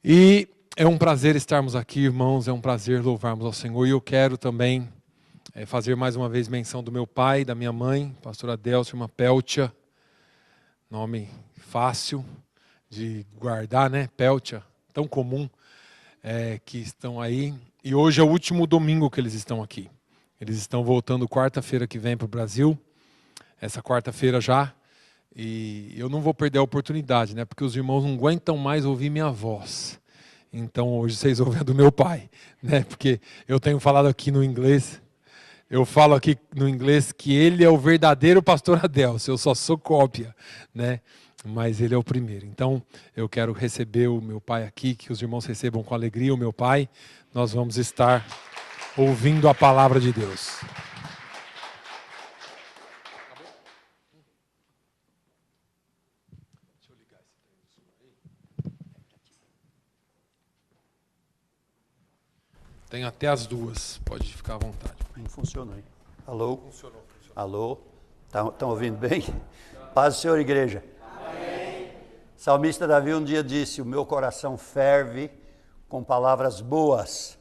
E é um prazer estarmos aqui, irmãos, é um prazer louvarmos ao Senhor. E eu quero também fazer mais uma vez menção do meu pai, da minha mãe, pastora Delcia, irmã Peltia, nome fácil de guardar, né? Peltia, tão comum, que estão aí. E hoje é o último domingo que eles estão aqui. Eles estão voltando quarta-feira que vem para o Brasil, essa quarta-feira já. E eu não vou perder a oportunidade, né? Porque os irmãos não aguentam mais ouvir minha voz. Então hoje vocês ouvem a do meu pai, né? Porque eu tenho falado aqui no inglês, eu falo aqui no inglês que ele é o verdadeiro pastor Adelcio, eu só sou cópia, né? Mas ele é o primeiro. Então eu quero receber o meu pai aqui, que os irmãos recebam com alegria o meu pai. Nós vamos estar ouvindo a palavra de Deus. Tem até as duas, pode ficar à vontade. Não funcionou aí. Alô? Funcionou. Alô? Estão ouvindo bem? Paz do Senhor, igreja. Amém. Salmista Davi um dia disse: o meu coração ferve com palavras boas,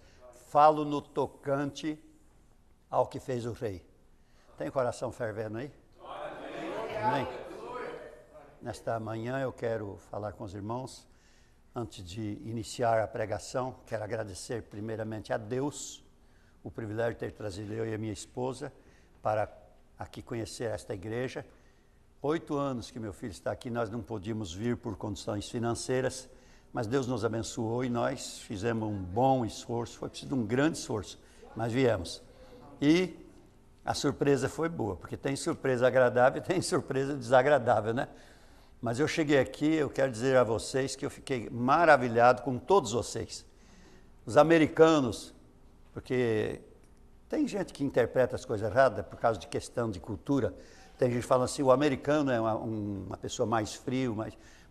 falo no tocante ao que fez o rei. Tem coração fervendo aí? Amém. Nesta manhã eu quero falar com os irmãos. Antes de iniciar a pregação, quero agradecer primeiramente a Deus o privilégio de ter trazido eu e a minha esposa para aqui conhecer esta igreja. 8 anos que meu filho está aqui, nós não podíamos vir por condições financeiras, mas Deus nos abençoou e nós fizemos um bom esforço, foi preciso um grande esforço, mas viemos. E a surpresa foi boa, porque tem surpresa agradável e tem surpresa desagradável, né? Mas eu cheguei aqui, eu quero dizer a vocês que eu fiquei maravilhado com todos vocês. Os americanos, porque tem gente que interpreta as coisas erradas por causa de questão de cultura. Tem gente que fala assim, o americano é uma pessoa mais frio,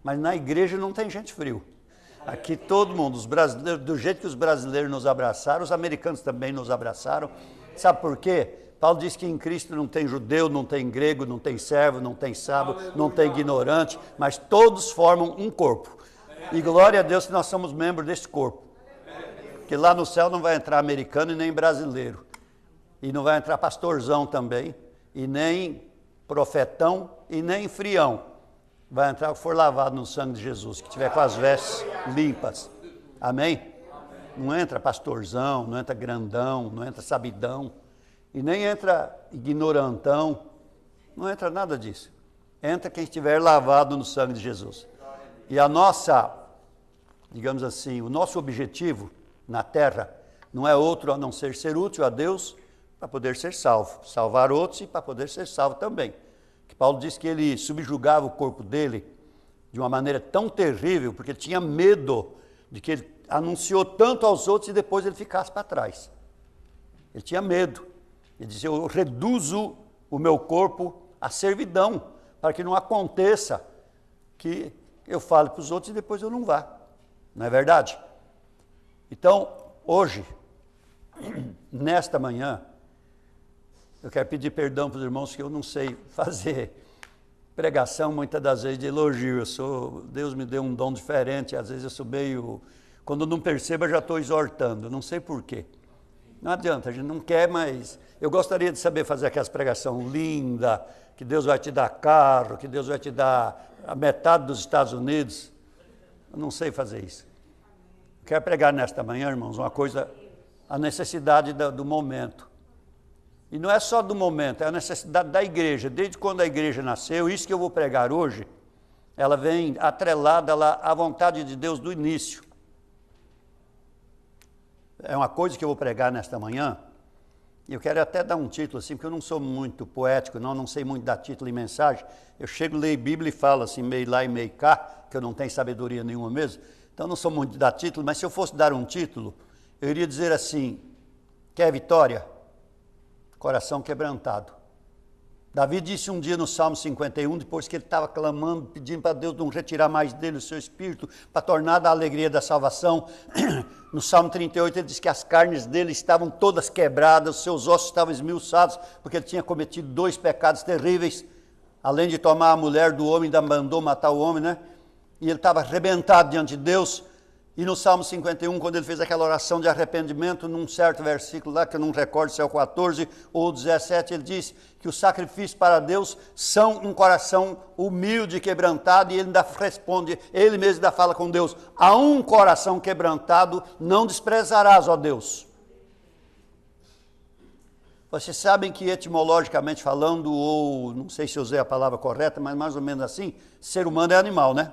mas na igreja não tem gente frio. Aqui todo mundo, os brasileiros, do jeito que os brasileiros nos abraçaram, os americanos também nos abraçaram. Sabe por quê? Paulo diz que em Cristo não tem judeu, não tem grego, não tem servo, não tem sábio, não tem ignorante, mas todos formam um corpo. E glória a Deus que nós somos membros desse corpo. Porque lá no céu não vai entrar americano e nem brasileiro. E não vai entrar pastorzão também, e nem profetão, e nem frião. Vai entrar o que for lavado no sangue de Jesus, que tiver com as vestes limpas. Amém? Não entra pastorzão, não entra grandão, não entra sabidão. E nem entra ignorantão, não entra nada disso. Entra quem estiver lavado no sangue de Jesus. E a nossa, digamos assim, o nosso objetivo na terra não é outro a não ser útil a Deus para poder ser salvo. Salvar outros e para poder ser salvo também. Que Paulo diz que ele subjugava o corpo dele de uma maneira tão terrível, porque ele tinha medo de que ele anunciou tanto aos outros e depois ele ficasse para trás. Ele tinha medo. Ele dizia, eu reduzo o meu corpo à servidão, para que não aconteça que eu fale para os outros e depois eu não vá. Não é verdade? Então, hoje, nesta manhã, eu quero pedir perdão para os irmãos que eu não sei fazer pregação muitas das vezes de elogio. Deus me deu um dom diferente, às vezes eu sou meio... Quando não percebo, eu já estou exortando, não sei porquê. Não adianta, a gente não quer, mas eu gostaria de saber fazer aquelas pregações lindas, que Deus vai te dar carro, que Deus vai te dar a metade dos Estados Unidos. Eu não sei fazer isso. Quero pregar nesta manhã, irmãos, uma coisa, a necessidade do momento. E não é só do momento, é a necessidade da igreja. Desde quando a igreja nasceu, isso que eu vou pregar hoje, ela vem atrelada à vontade de Deus do início. É uma coisa que eu vou pregar nesta manhã, e eu quero até dar um título assim, porque eu não sou muito poético, não sei muito dar título e mensagem. Eu chego, leio Bíblia e falo assim, meio lá e meio cá, que eu não tenho sabedoria nenhuma mesmo, então eu não sou muito de dar título, mas se eu fosse dar um título, eu iria dizer assim, quer vitória? Coração quebrantado. Davi disse um dia no Salmo 51, depois que ele estava clamando, pedindo para Deus não retirar mais dele o seu espírito, para tornar da alegria da salvação. No Salmo 38 ele diz que as carnes dele estavam todas quebradas, os seus ossos estavam esmiuçados, porque ele tinha cometido 2 pecados terríveis. Além de tomar a mulher do homem, ainda mandou matar o homem, né? E ele estava arrebentado diante de Deus. E no Salmo 51, quando ele fez aquela oração de arrependimento, num certo versículo lá, que eu não recordo se é o 14 ou o 17, ele diz que os sacrifícios para Deus são um coração humilde e quebrantado, e ele ainda responde, ele mesmo ainda fala com Deus, a um coração quebrantado não desprezarás, ó Deus. Vocês sabem que etimologicamente falando, ou não sei se eu usei a palavra correta, mas mais ou menos assim, ser humano é animal, né?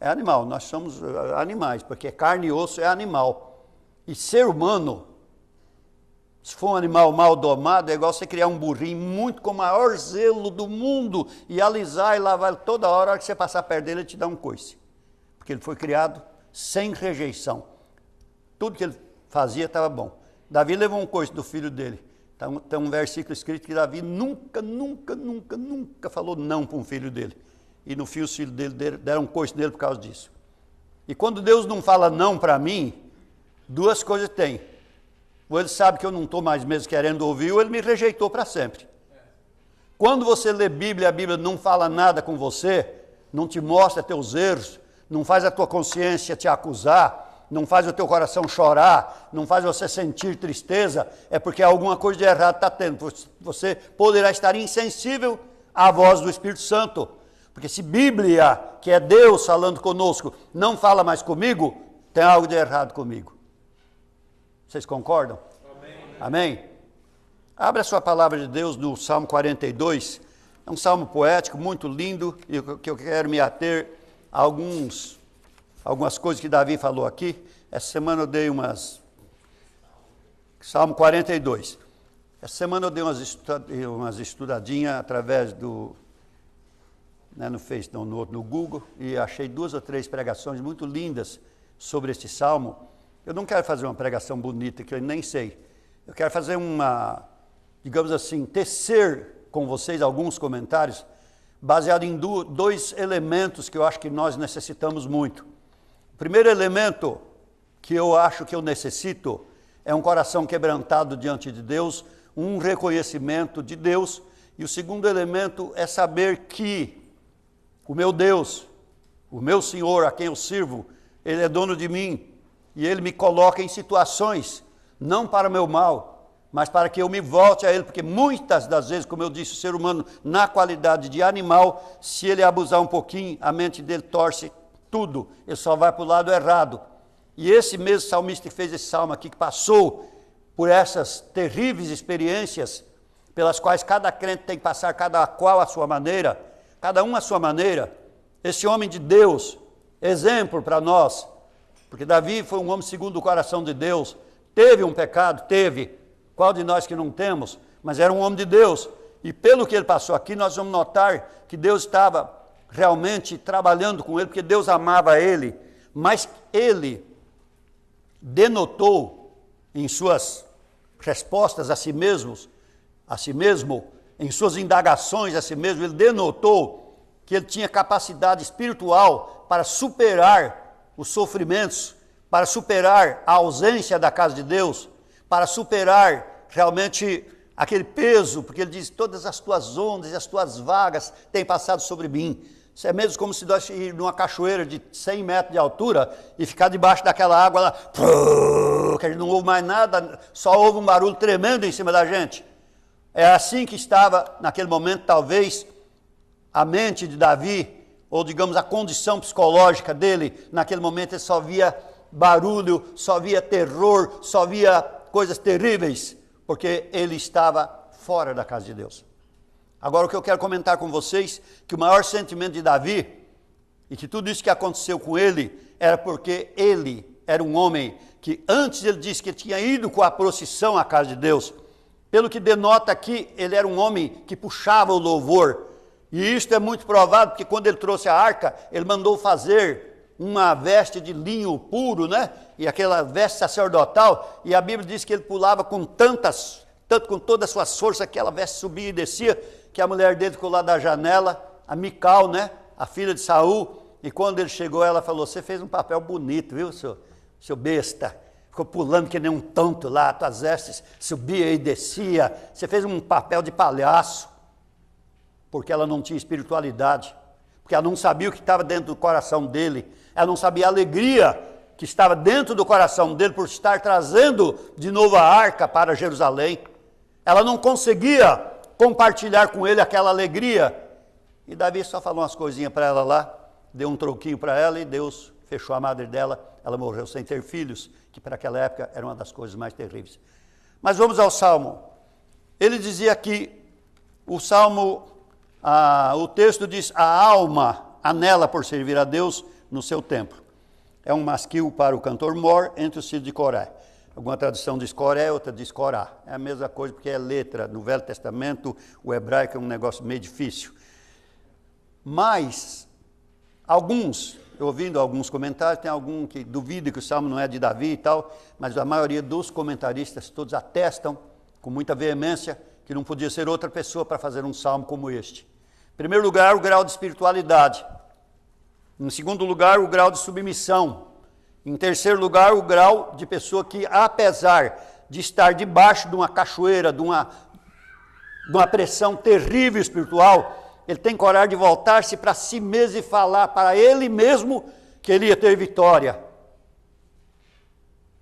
É animal, nós somos animais, porque carne e osso é animal. E ser humano, se for um animal mal domado, é igual você criar um burrinho muito com o maior zelo do mundo e alisar e lavar toda hora, a hora que você passar perto dele, ele te dá um coice. Porque ele foi criado sem rejeição. Tudo que ele fazia estava bom. Davi levou um coice do filho dele. Tem um versículo escrito que Davi nunca falou não para um filho dele. E no fim os filhos dele deram um coice nele por causa disso. E quando Deus não fala não para mim, duas coisas tem. Ou ele sabe que eu não estou mais mesmo querendo ouvir, ou ele me rejeitou para sempre. Quando você lê Bíblia, a Bíblia não fala nada com você, não te mostra teus erros, não faz a tua consciência te acusar, não faz o teu coração chorar, não faz você sentir tristeza, é porque alguma coisa de errado está tendo. Você poderá estar insensível à voz do Espírito Santo. Porque se Bíblia, que é Deus falando conosco, não fala mais comigo, tem algo de errado comigo. Vocês concordam? Amém. Amém? Abra a sua palavra de Deus no Salmo 42. É um salmo poético, muito lindo, e que eu quero me ater a algumas coisas que Davi falou aqui. Essa semana eu dei Salmo 42. Essa semana eu dei umas estudadinhas através do... no Google, e achei 2 ou 3 pregações muito lindas sobre este salmo. Eu não quero fazer uma pregação bonita, que eu nem sei. Eu quero fazer digamos assim, tecer com vocês alguns comentários, baseado em 2 elementos que eu acho que nós necessitamos muito. O primeiro elemento que eu acho que eu necessito é um coração quebrantado diante de Deus, um reconhecimento de Deus, e o segundo elemento é saber que o meu Deus, o meu Senhor, a quem eu sirvo, Ele é dono de mim, e Ele me coloca em situações, não para o meu mal, mas para que eu me volte a Ele, porque muitas das vezes, como eu disse, o ser humano, na qualidade de animal, se ele abusar um pouquinho, a mente dele torce tudo, ele só vai para o lado errado. E esse mesmo salmista que fez esse salmo aqui, que passou por essas terríveis experiências, pelas quais cada crente tem que passar, cada qual à sua maneira, cada um à sua maneira, esse homem de Deus, exemplo para nós, porque Davi foi um homem segundo o coração de Deus, teve um pecado, teve, qual de nós que não temos, mas era um homem de Deus, e pelo que ele passou aqui, nós vamos notar que Deus estava realmente trabalhando com ele, porque Deus amava ele, mas ele denotou em suas respostas a si mesmo, em suas indagações a si mesmo, ele denotou que ele tinha capacidade espiritual para superar os sofrimentos, para superar a ausência da casa de Deus, para superar realmente aquele peso, porque ele diz, todas as tuas ondas e as tuas vagas têm passado sobre mim. Isso é mesmo como se nós ir numa cachoeira de 100 metros de altura e ficar debaixo daquela água lá, que a gente não ouve mais nada, só ouve um barulho tremendo em cima da gente. É assim que estava, naquele momento, talvez, a mente de Davi, ou digamos a condição psicológica dele, naquele momento ele só via barulho, só via terror, só via coisas terríveis, porque ele estava fora da casa de Deus. Agora o que eu quero comentar com vocês, que o maior sentimento de Davi, e que tudo isso que aconteceu com ele, era porque ele era um homem que antes ele disse que ele tinha ido com a procissão à casa de Deus, pelo que denota aqui, ele era um homem que puxava o louvor, e isto é muito provado, porque quando ele trouxe a arca, ele mandou fazer uma veste de linho puro, né? E aquela veste sacerdotal, e a Bíblia diz que ele pulava com tanto com todas as suas forças, aquela veste subia e descia, que a mulher dele ficou lá da janela, a Mical, né? A filha de Saul, e quando ele chegou, ela falou, você fez um papel bonito, viu, seu besta? Ficou pulando que nem um tonto lá, tuas vestes subia e descia, você fez um papel de palhaço, porque ela não tinha espiritualidade, porque ela não sabia o que estava dentro do coração dele, ela não sabia a alegria que estava dentro do coração dele por estar trazendo de novo a arca para Jerusalém. Ela não conseguia compartilhar com ele aquela alegria. E Davi só falou umas coisinhas para ela lá, deu um troquinho para ela e Deus fechou a madre dela. Ela morreu sem ter filhos, que para aquela época era uma das coisas mais terríveis. Mas vamos ao Salmo. Ele dizia aqui, o Salmo, o texto diz, a alma anela por servir a Deus no seu templo. É um masquil para o cantor mor entre os filhos de Coré. Alguma tradução diz Coré, outra diz Corá. É a mesma coisa porque é letra. No Velho Testamento, o hebraico é um negócio meio difícil. Mas, ouvindo alguns comentários, tem algum que duvida que o Salmo não é de Davi e tal, mas a maioria dos comentaristas todos atestam com muita veemência que não podia ser outra pessoa para fazer um salmo como este. Em primeiro lugar, o grau de espiritualidade. Em segundo lugar, o grau de submissão. Em terceiro lugar, o grau de pessoa que, apesar de estar debaixo de uma cachoeira, de uma pressão terrível espiritual, ele tem coragem de voltar-se para si mesmo e falar para ele mesmo que ele ia ter vitória.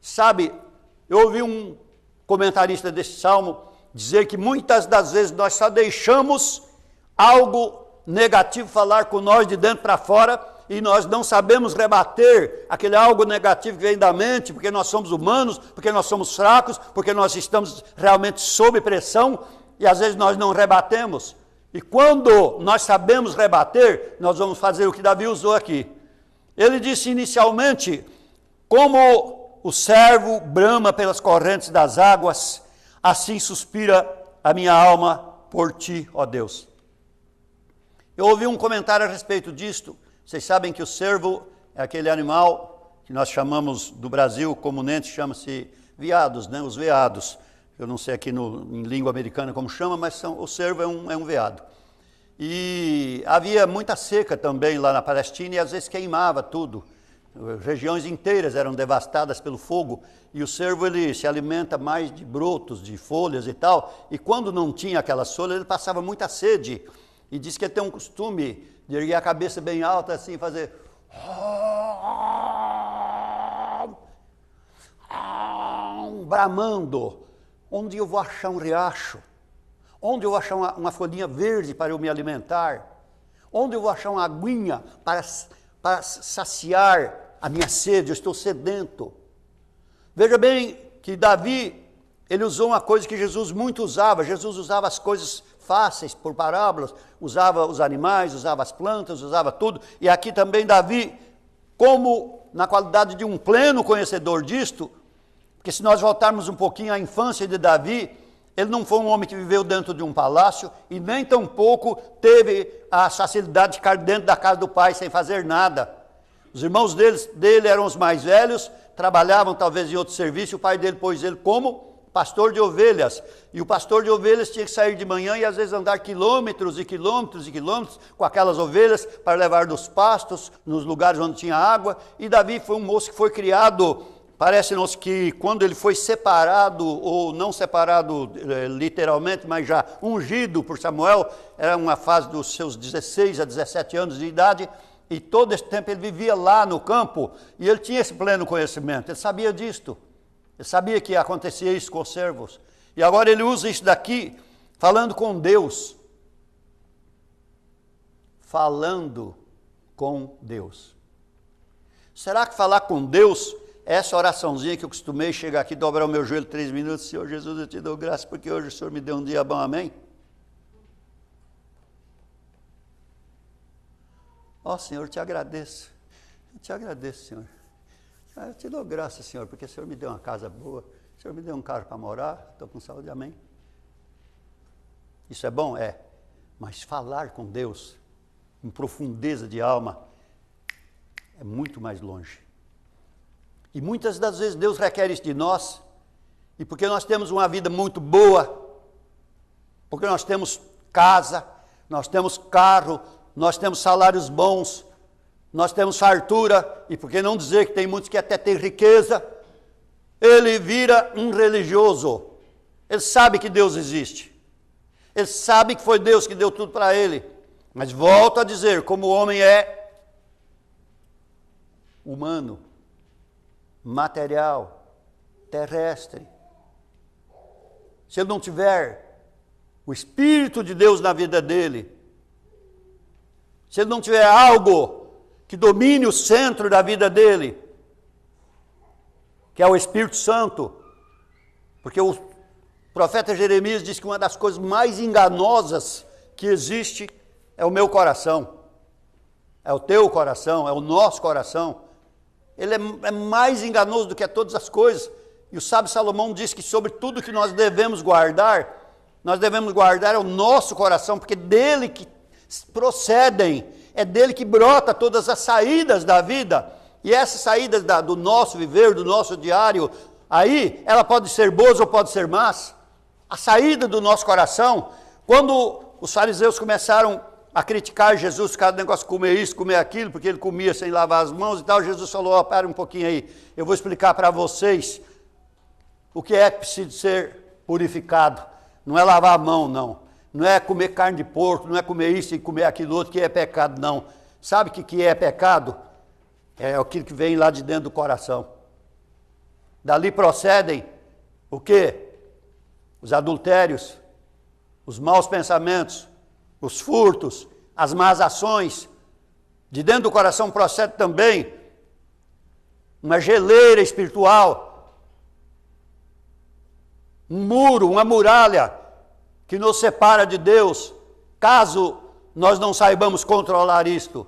Sabe, eu ouvi um comentarista desse salmo dizer que muitas das vezes nós só deixamos algo negativo falar com nós de dentro para fora e nós não sabemos rebater aquele algo negativo que vem da mente, porque nós somos humanos, porque nós somos fracos, porque nós estamos realmente sob pressão e às vezes nós não rebatemos. E quando nós sabemos rebater, nós vamos fazer o que Davi usou aqui. Ele disse inicialmente, como o servo brama pelas correntes das águas, assim suspira a minha alma por ti, ó Deus. Eu ouvi um comentário a respeito disto. Vocês sabem que o cervo é aquele animal que nós chamamos do Brasil, comumente chama-se veados, né? Os veados. Eu não sei aqui em língua americana como chama, mas o cervo é um veado. E havia muita seca também lá na Palestina e às vezes queimava tudo. Regiões inteiras eram devastadas pelo fogo e o cervo ele se alimenta mais de brotos, de folhas e tal. E quando não tinha aquelas folhas ele passava muita sede. E diz que ele tem um costume de erguer a cabeça bem alta assim, fazer bramando. Onde eu vou achar um riacho? Onde eu vou achar uma folhinha verde para eu me alimentar? Onde eu vou achar uma aguinha para saciar a minha sede? Eu estou sedento. Veja bem que Davi, ele usou uma coisa que Jesus muito usava. Jesus usava as coisas fáceis por parábolas, usava os animais, usava as plantas, usava tudo. E aqui também Davi, como na qualidade de um pleno conhecedor disto, porque se nós voltarmos um pouquinho à infância de Davi, ele não foi um homem que viveu dentro de um palácio e nem tampouco teve a facilidade de ficar dentro da casa do pai sem fazer nada. Os irmãos dele eram os mais velhos, trabalhavam talvez em outro serviço, o pai dele pôs ele como pastor de ovelhas. E o pastor de ovelhas tinha que sair de manhã e às vezes andar quilômetros e quilômetros e quilômetros com aquelas ovelhas para levar dos pastos, nos lugares onde tinha água. E Davi foi um moço que foi criado, parece-nos que quando ele foi separado, ou não separado literalmente, mas já ungido por Samuel, era uma fase dos seus 16 a 17 anos de idade, e todo esse tempo ele vivia lá no campo, e ele tinha esse pleno conhecimento, ele sabia disto. Ele sabia que acontecia isso com os servos. E agora ele usa isso daqui, falando com Deus. Falando com Deus. Será que falar com Deus, essa oraçãozinha que eu costumei chegar aqui, dobrar o meu joelho 3 minutos, Senhor Jesus, eu te dou graça, porque hoje o Senhor me deu um dia bom, amém? Ó Senhor, eu te agradeço. Eu te agradeço, Senhor. Eu te dou graça, Senhor, porque o Senhor me deu uma casa boa, o Senhor me deu um carro para morar, estou com saúde, amém? Isso é bom? É. Mas falar com Deus, em profundeza de alma, é muito mais longe. E muitas das vezes Deus requer isso de nós, e porque nós temos uma vida muito boa, porque nós temos casa, nós temos carro, nós temos salários bons, nós temos fartura, e por que não dizer que tem muitos que até têm riqueza, ele vira um religioso. Ele sabe que Deus existe. Ele sabe que foi Deus que deu tudo para ele. Mas volto a dizer, como o homem é humano, material, terrestre. Se ele não tiver o Espírito de Deus na vida dele, se ele não tiver algo que domine o centro da vida dele, que é o Espírito Santo, porque o profeta Jeremias diz que uma das coisas mais enganosas que existe é o meu coração, é o teu coração, é o nosso coração. Ele é mais enganoso do que todas as coisas. E o sábio Salomão diz que sobre tudo que nós devemos guardar é o nosso coração, porque dele que procedem, é dele que brota todas as saídas da vida. E essas saídas do nosso viver, do nosso diário, aí ela pode ser boas ou pode ser más. A saída do nosso coração, quando os fariseus começaram a criticar Jesus, cada negócio de comer isso, comer aquilo, porque ele comia sem lavar as mãos e tal, Jesus falou, ó, para um pouquinho aí, eu vou explicar para vocês o que é que precisa ser purificado. Não é lavar a mão, não. Não é comer carne de porco, não é comer isso e comer aquilo outro que é pecado, não. Sabe o que é pecado? É aquilo que vem lá de dentro do coração. Dali procedem o quê? Os adultérios, os maus pensamentos, os furtos, as más ações. De dentro do coração procede também uma geleira espiritual, um muro, uma muralha que nos separa de Deus, caso nós não saibamos controlar isto,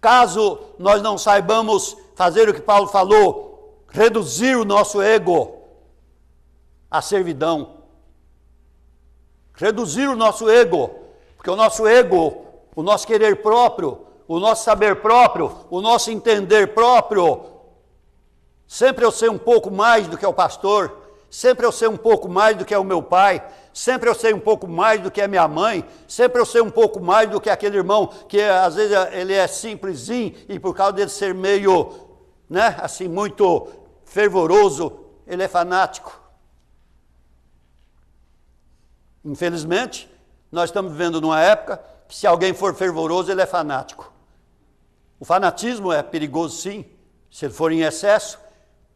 caso nós não saibamos fazer o que Paulo falou, reduzir o nosso ego à servidão, reduzir o nosso ego, porque o nosso ego, o nosso querer próprio, o nosso saber próprio, o nosso entender próprio, sempre eu sei um pouco mais do que o pastor, sempre eu sei um pouco mais do que é o meu pai, sempre eu sei um pouco mais do que é minha mãe, sempre eu sei um pouco mais do que aquele irmão que às vezes ele é simplesinho e por causa dele ser meio, né, assim, muito fervoroso, ele é fanático. Infelizmente, nós estamos vivendo numa época que se alguém for fervoroso, ele é fanático. O fanatismo é perigoso sim, se ele for em excesso,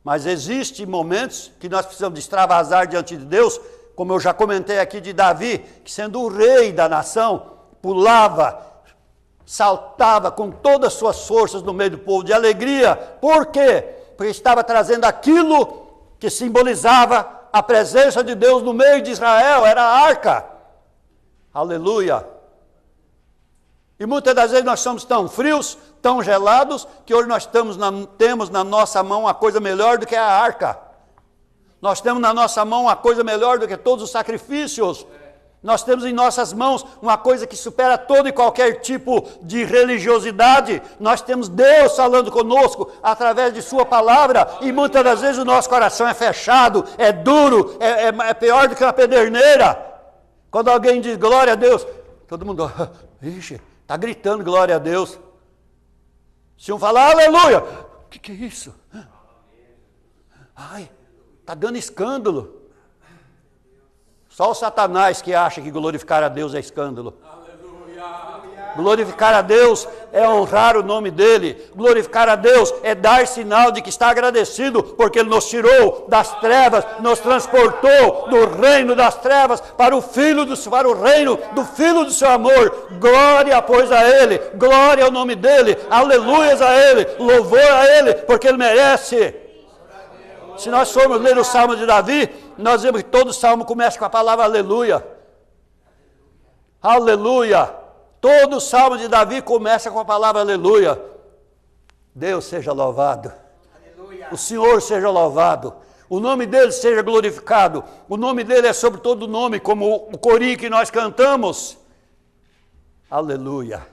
mas existem momentos que nós precisamos extravasar diante de Deus, como eu já comentei aqui de Davi, que sendo o rei da nação, pulava, saltava com todas as suas forças no meio do povo de alegria. Por quê? Porque estava trazendo aquilo que simbolizava a presença de Deus no meio de Israel, era a arca. Aleluia! E muitas das vezes nós somos tão frios, tão gelados, que hoje nós temos na nossa mão uma coisa melhor do que a arca. Nós temos na nossa mão uma coisa melhor do que todos os sacrifícios. Nós temos em nossas mãos uma coisa que supera todo e qualquer tipo de religiosidade. Nós temos Deus falando conosco através de sua palavra, e muitas das vezes o nosso coração é fechado, é duro, é pior do que uma pederneira. Quando alguém diz glória a Deus, todo mundo, ixi, está gritando glória a Deus. Se um falar aleluia, o que é isso? Ai, está dando escândalo. Só o Satanás que acha que glorificar a Deus é escândalo. Glorificar a Deus é honrar o nome dEle. Glorificar a Deus é dar sinal de que está agradecido, porque Ele nos tirou das trevas, nos transportou do reino das trevas para o reino do Filho do seu amor. Glória, pois, a Ele, glória ao nome dEle, aleluias a Ele, louvor a Ele, porque Ele merece. Se nós formos ler o Salmo de Davi, nós vemos que todo salmo começa com a palavra aleluia. Aleluia. Todo o Salmo de Davi começa com a palavra aleluia. Deus seja louvado. Aleluia. O Senhor seja louvado. O nome dele seja glorificado. O nome dele é sobre todo nome, como o corinho que nós cantamos. Aleluia.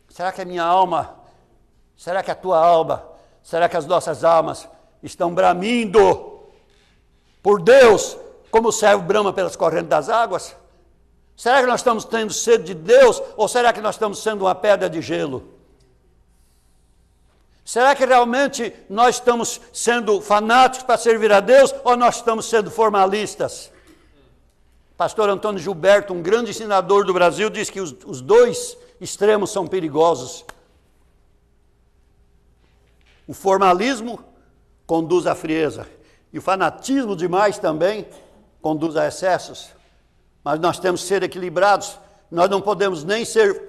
Será que a minha alma, será que a tua alma, será que as nossas almas estão bramindo por Deus, como o servo brama pelas correntes das águas? Será que nós estamos tendo sede de Deus, ou será que nós estamos sendo uma pedra de gelo? Será que realmente nós estamos sendo fanáticos para servir a Deus, ou nós estamos sendo formalistas? Pastor Antônio Gilberto, um grande ensinador do Brasil, diz que os dois extremos são perigosos. O formalismo conduz à frieza. E o fanatismo demais também conduz a excessos. Mas nós temos que ser equilibrados. Nós não podemos nem ser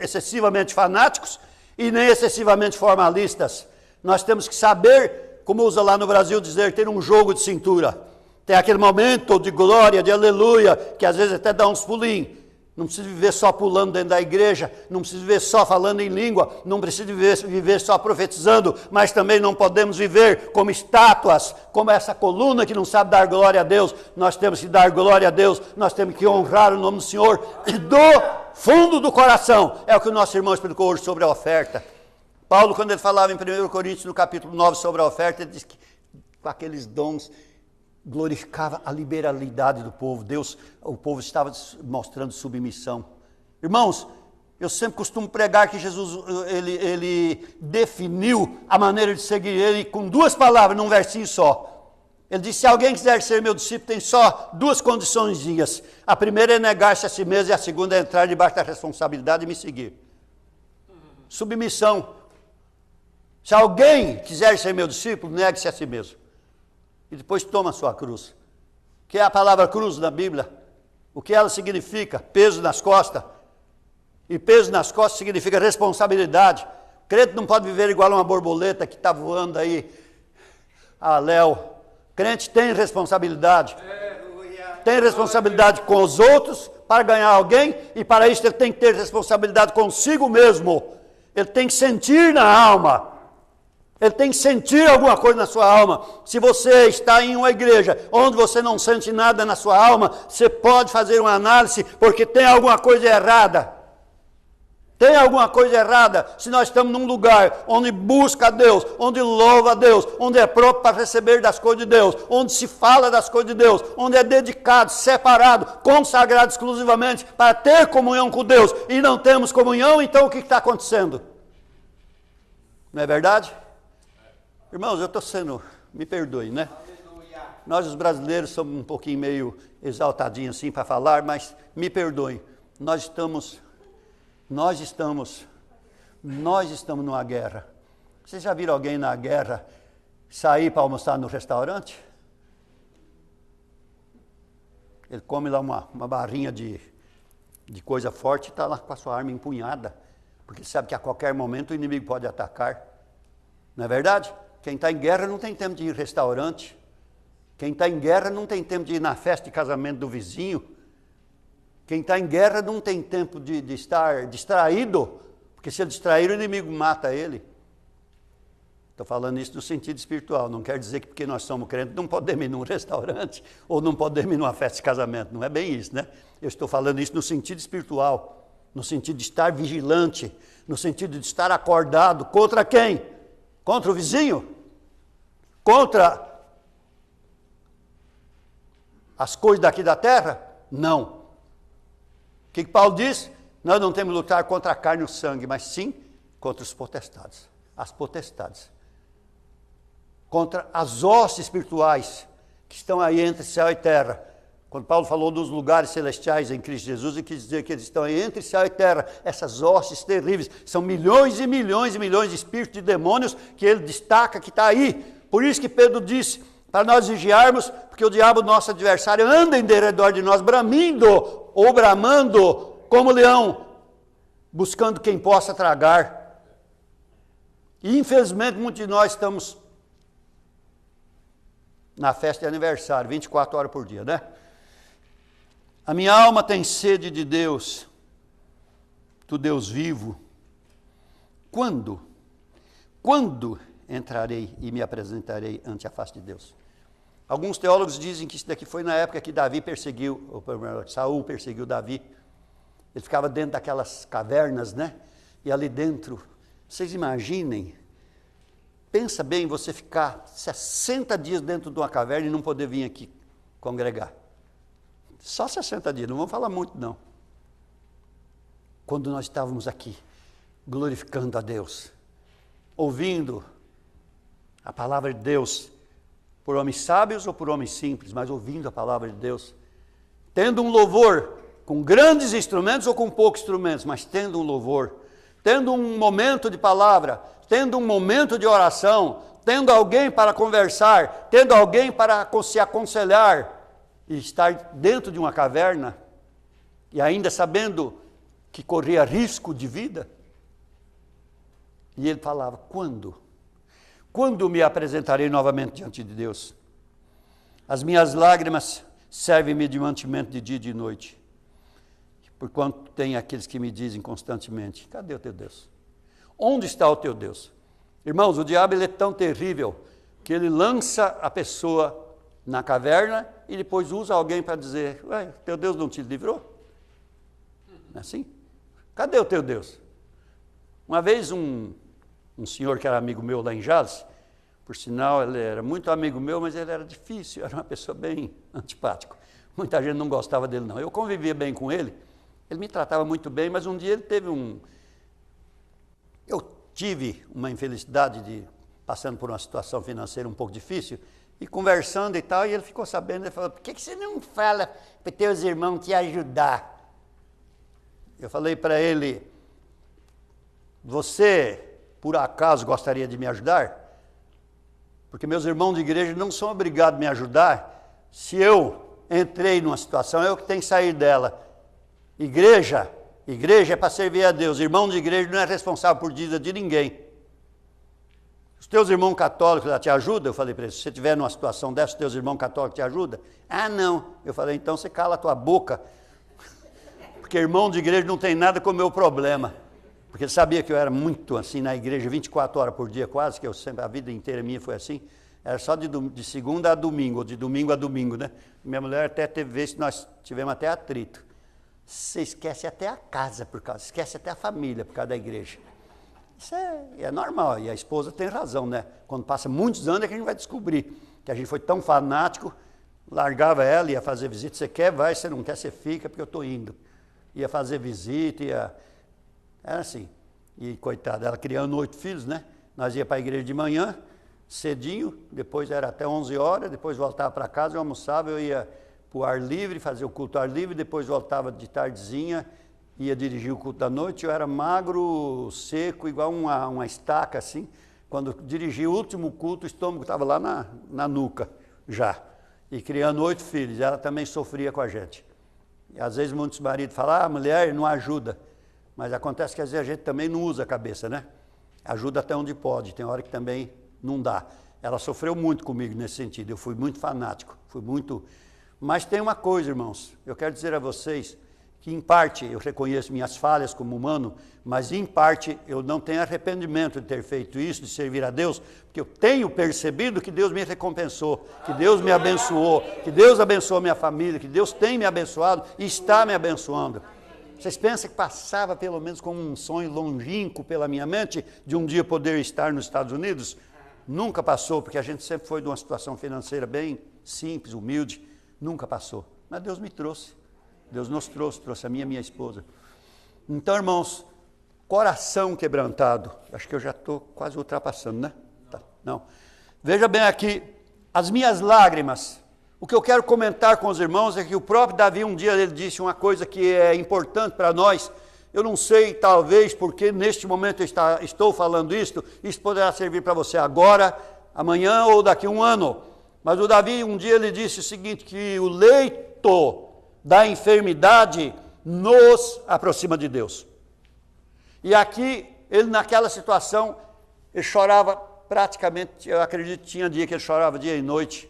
excessivamente fanáticos e nem excessivamente formalistas. Nós temos que saber, como usa lá no Brasil dizer, ter um jogo de cintura. Tem aquele momento de glória, de aleluia, que às vezes até dá uns pulinhos. Não precisa viver só pulando dentro da igreja, não precisa viver só falando em língua, não precisa viver só profetizando, mas também não podemos viver como estátuas, como essa coluna que não sabe dar glória a Deus. Nós temos que dar glória a Deus, nós temos que honrar o nome do Senhor do fundo do coração. É o que o nosso irmão explicou hoje sobre a oferta. Paulo, quando ele falava em 1 Coríntios, no capítulo 9, sobre a oferta, ele disse que com aqueles dons glorificava a liberalidade do povo. O povo estava mostrando submissão. Irmãos, eu sempre costumo pregar que Jesus, ele definiu a maneira de seguir ele com duas palavras, num versinho só. Ele disse, se alguém quiser ser meu discípulo, tem só duas condiçõezinhas. A primeira é negar-se a si mesmo e a segunda é entrar debaixo da responsabilidade e me seguir. Submissão. Se alguém quiser ser meu discípulo, negue-se a si mesmo. E depois toma a sua cruz. O que é a palavra cruz na Bíblia? O que ela significa? Peso nas costas. E peso nas costas significa responsabilidade. O crente não pode viver igual uma borboleta que está voando aí a léu. Crente tem responsabilidade. Tem responsabilidade com os outros para ganhar alguém. E para isso ele tem que ter responsabilidade consigo mesmo. Ele tem que sentir na alma. Ele tem que sentir alguma coisa na sua alma. Se você está em uma igreja onde você não sente nada na sua alma, você pode fazer uma análise, porque tem alguma coisa errada. Tem alguma coisa errada se nós estamos num lugar onde busca a Deus, onde louva a Deus, onde é próprio para receber das coisas de Deus, onde se fala das coisas de Deus, onde é dedicado, separado, consagrado exclusivamente para ter comunhão com Deus, e não temos comunhão, então o que está acontecendo? Não é verdade? Irmãos, eu estou sendo, me perdoem, né? Nós os brasileiros somos um pouquinho meio exaltadinhos assim para falar, mas me perdoem. Nós estamos numa guerra. Vocês já viram alguém na guerra sair para almoçar no restaurante? Ele come lá uma barrinha de coisa forte e está lá com a sua arma empunhada, porque ele sabe que a qualquer momento o inimigo pode atacar. Não é verdade? Quem está em guerra não tem tempo de ir em restaurante. Quem está em guerra não tem tempo de ir na festa de casamento do vizinho. Quem está em guerra não tem tempo de estar distraído, porque se ele distrair, o inimigo mata ele. Estou falando isso no sentido espiritual, não quer dizer que porque nós somos crentes não podemos ir num restaurante ou não podemos ir numa festa de casamento, não é bem isso, né? Eu estou falando isso no sentido espiritual, no sentido de estar vigilante, no sentido de estar acordado. Contra quem? Contra o vizinho? Contra as coisas daqui da terra? Não. O que Paulo diz? Nós não temos que lutar contra a carne e o sangue, mas sim contra os potestades. As potestades. Contra as hostes espirituais que estão aí entre céu e terra. Quando Paulo falou dos lugares celestiais em Cristo Jesus, ele quis dizer que eles estão aí entre céu e terra. Essas hostes terríveis, são milhões e milhões e milhões de espíritos de demônios que ele destaca que está aí. Por isso que Pedro disse, para nós vigiarmos, porque o diabo, nosso adversário, anda em derredor de nós, bramindo ou bramando, como leão, buscando quem possa tragar. E infelizmente muitos de nós estamos na festa de aniversário, 24 horas por dia, né? A minha alma tem sede de Deus, do Deus vivo. Quando entrarei e me apresentarei ante a face de Deus? Alguns teólogos dizem que isso daqui foi na época que Saul perseguiu Davi. Ele ficava dentro daquelas cavernas, né? E ali dentro, vocês imaginem, pensa bem você ficar 60 dias dentro de uma caverna e não poder vir aqui congregar. Só 60 dias, não vamos falar muito não. Quando nós estávamos aqui, glorificando a Deus, ouvindo a palavra de Deus, por homens sábios ou por homens simples, mas ouvindo a palavra de Deus, tendo um louvor com grandes instrumentos ou com poucos instrumentos, mas tendo um louvor, tendo um momento de palavra, tendo um momento de oração, tendo alguém para conversar, tendo alguém para se aconselhar, e estar dentro de uma caverna, e ainda sabendo que corria risco de vida. E ele falava, quando? Quando me apresentarei novamente diante de Deus? As minhas lágrimas servem-me de mantimento de dia e de noite. Porquanto tem aqueles que me dizem constantemente, cadê o teu Deus? Onde está o teu Deus? Irmãos, o diabo ele é tão terrível, que ele lança a pessoa na caverna e depois usa alguém para dizer, ué, teu Deus não te livrou? Não é assim? Cadê o teu Deus? Uma vez um senhor que era amigo meu lá em Jales, por sinal ele era muito amigo meu, mas ele era difícil, era uma pessoa bem antipática. Muita gente não gostava dele não. Eu convivia bem com ele, ele me tratava muito bem, mas um dia ele teve eu tive uma infelicidade de passando por uma situação financeira um pouco difícil, e conversando e tal, e ele ficou sabendo, ele falou, por que você não fala para teus irmãos te ajudar? Eu falei para ele, você, por acaso, gostaria de me ajudar? Porque meus irmãos de igreja não são obrigados a me ajudar, se eu entrei numa situação, eu que tenho que sair dela. Igreja é para servir a Deus, irmão de igreja não é responsável por dívida de ninguém. Os teus irmãos católicos te ajudam? Eu falei para ele, se você estiver numa situação dessa, os teus irmãos católicos te ajudam? Ah, não. Eu falei, então você cala a tua boca, porque irmão de igreja não tem nada com o meu problema. Porque ele sabia que eu era muito assim na igreja, 24 horas por dia quase, que eu sempre, a vida inteira minha foi assim. Era só de segunda a domingo, ou de domingo a domingo, né? Minha mulher até teve vezes que nós tivemos até atrito. Você esquece até a casa, esquece até a família por causa da igreja. Isso é normal, e a esposa tem razão, né? Quando passa muitos anos é que a gente vai descobrir que a gente foi tão fanático, largava ela, ia fazer visita, você quer, vai, você não quer, você fica, porque eu estou indo. Ia fazer visita, era assim. E coitada, ela criando 8 filhos, né? Nós ia para a igreja de manhã, cedinho, depois era até 11 horas, depois voltava para casa, eu almoçava, eu ia para o ar livre, fazer o culto ao ar livre, depois voltava de tardezinha, ia dirigir o culto da noite, eu era magro, seco, igual uma estaca assim. Quando dirigi o último culto, o estômago estava lá na nuca já. E criando 8 filhos, ela também sofria com a gente. E às vezes muitos maridos falam, mulher não ajuda. Mas acontece que às vezes a gente também não usa a cabeça, né? Ajuda até onde pode, tem hora que também não dá. Ela sofreu muito comigo nesse sentido, eu fui muito fanático, Mas tem uma coisa, irmãos, eu quero dizer a vocês, que em parte eu reconheço minhas falhas como humano, mas em parte eu não tenho arrependimento de ter feito isso, de servir a Deus, porque eu tenho percebido que Deus me recompensou, que Deus me abençoou, que Deus abençoou minha família, que Deus tem me abençoado e está me abençoando. Vocês pensam que passava pelo menos como um sonho longínquo pela minha mente de um dia poder estar nos Estados Unidos? Nunca passou, porque a gente sempre foi de uma situação financeira bem simples, humilde, nunca passou. Mas Deus me trouxe. Deus nos trouxe a mim e a minha esposa. Então, irmãos, coração quebrantado. Acho que eu já estou quase ultrapassando, né? Tá, não. Veja bem aqui, as minhas lágrimas. O que eu quero comentar com os irmãos é que o próprio Davi um dia ele disse uma coisa que é importante para nós. Eu não sei, talvez, porque neste momento eu estou falando isso poderá servir para você agora, amanhã ou daqui a um ano. Mas o Davi um dia ele disse o seguinte, que o leito da enfermidade nos aproxima de Deus. E aqui, ele naquela situação, ele chorava praticamente, eu acredito que tinha dia que ele chorava dia e noite,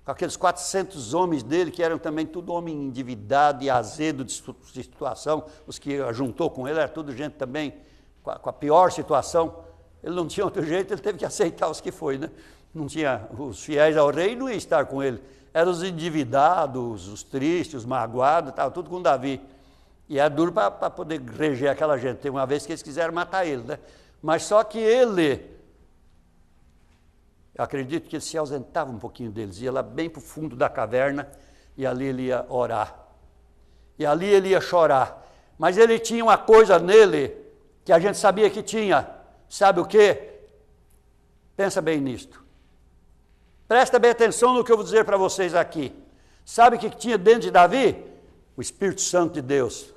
com aqueles 400 homens dele, que eram também tudo homem endividado e azedo de situação, os que juntou com ele, era tudo gente também com a pior situação. Ele não tinha outro jeito, ele teve que aceitar os que foi, né? Não tinha, os fiéis ao rei não iam estar com ele. Eram os endividados, os tristes, os magoados, estava tudo com Davi. E é duro para poder reger aquela gente. Tem uma vez que eles quiseram matar ele, né? Mas só que ele, eu acredito que ele se ausentava um pouquinho deles, ia lá bem para o fundo da caverna, e ali ele ia orar. E ali ele ia chorar. Mas ele tinha uma coisa nele, que a gente sabia que tinha. Sabe o quê? Pensa bem nisto. Presta bem atenção no que eu vou dizer para vocês aqui. Sabe o que tinha dentro de Davi? O Espírito Santo de Deus.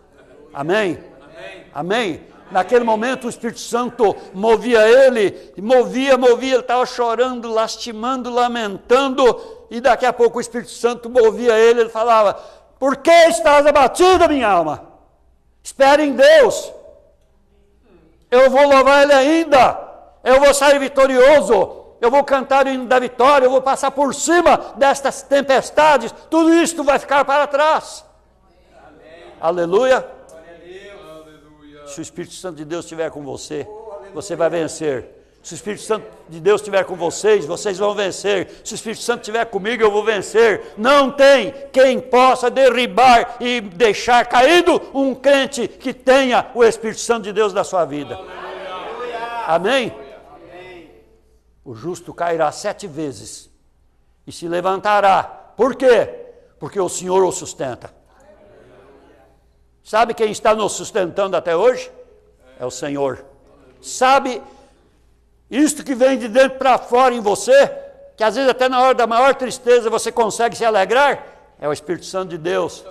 Amém? Amém? Amém? Naquele momento o Espírito Santo movia ele, movia, ele estava chorando, lastimando, lamentando, e daqui a pouco o Espírito Santo movia ele falava: por que estás abatida, minha alma? Espere em Deus, eu vou louvar Ele ainda, eu vou sair vitorioso, eu vou cantar o hino da vitória, eu vou passar por cima destas tempestades, tudo isto vai ficar para trás. Amém. Aleluia. Se o Espírito Santo de Deus estiver com você, você vai vencer. Se o Espírito Santo de Deus estiver com vocês, vocês vão vencer. Se o Espírito Santo estiver comigo, eu vou vencer. Não tem quem possa derribar e deixar caído um crente que tenha o Espírito Santo de Deus na sua vida. Amém? O justo cairá 7 vezes e se levantará. Por quê? Porque o Senhor o sustenta. Sabe quem está nos sustentando até hoje? É o Senhor. Sabe, isto que vem de dentro para fora em você, que às vezes até na hora da maior tristeza você consegue se alegrar, é o Espírito Santo de Deus.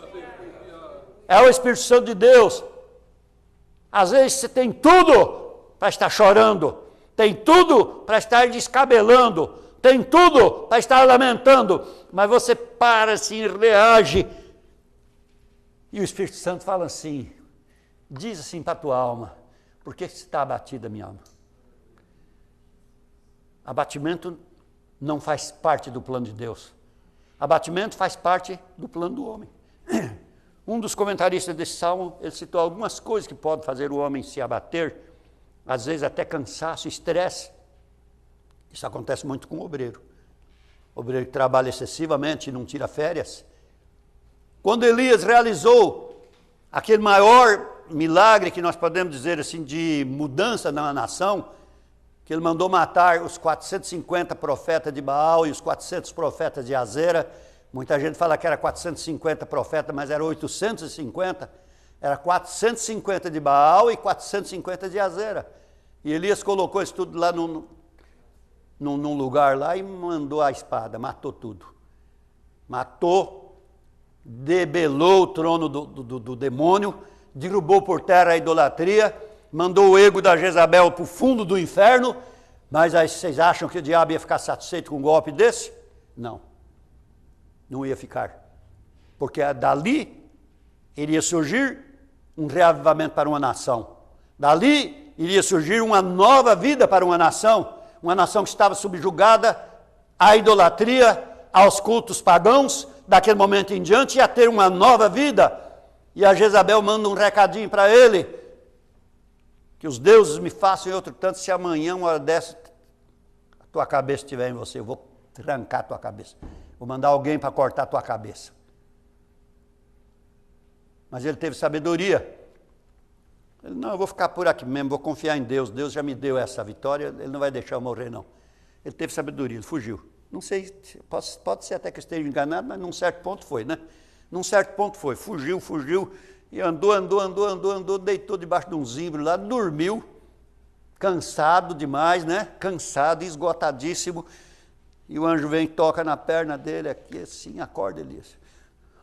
É o Espírito Santo de Deus. Às vezes você tem tudo para estar chorando, tem tudo para estar descabelando, tem tudo para estar lamentando, mas você para assim, reage. E o Espírito Santo fala assim, diz assim para a tua alma: por que você está abatida, minha alma? Abatimento não faz parte do plano de Deus. Abatimento faz parte do plano do homem. Um dos comentaristas desse salmo, ele citou algumas coisas que podem fazer o homem se abater, às vezes até cansaço, estresse. Isso acontece muito com o obreiro. O obreiro que trabalha excessivamente e não tira férias. Quando Elias realizou aquele maior milagre que nós podemos dizer assim de mudança na nação, que ele mandou matar os 450 profetas de Baal e os 400 profetas de Azera. Muita gente fala que era 450 profetas, mas era 850. Era 450 de Baal e 450 de Azera. E Elias colocou isso tudo lá num lugar lá e mandou a espada, matou tudo. Matou, debelou o trono do demônio, derrubou por terra a idolatria, mandou o ego da Jezabel para o fundo do inferno. Mas aí vocês acham que o diabo ia ficar satisfeito com um golpe desse? Não, não ia ficar, porque dali iria surgir um reavivamento para uma nação, dali iria surgir uma nova vida para uma nação que estava subjugada à idolatria, aos cultos pagãos. Daquele momento em diante ia ter uma nova vida. E a Jezabel manda um recadinho para ele: que os deuses me façam em outro tanto, se amanhã, uma hora dessa, a tua cabeça estiver em você, eu vou arrancar a tua cabeça. Vou mandar alguém para cortar a tua cabeça. Mas ele teve sabedoria. Ele: não, eu vou ficar por aqui mesmo, vou confiar em Deus. Deus já me deu essa vitória, Ele não vai deixar eu morrer, não. Ele teve sabedoria, ele fugiu. Não sei, pode ser até que eu esteja enganado, mas num certo ponto foi, né? Num certo ponto foi, fugiu, e andou, deitou debaixo de um zimbro lá, dormiu, cansado demais, né? Cansado, esgotadíssimo. E o anjo vem e toca na perna dele aqui assim: acorda, Elias.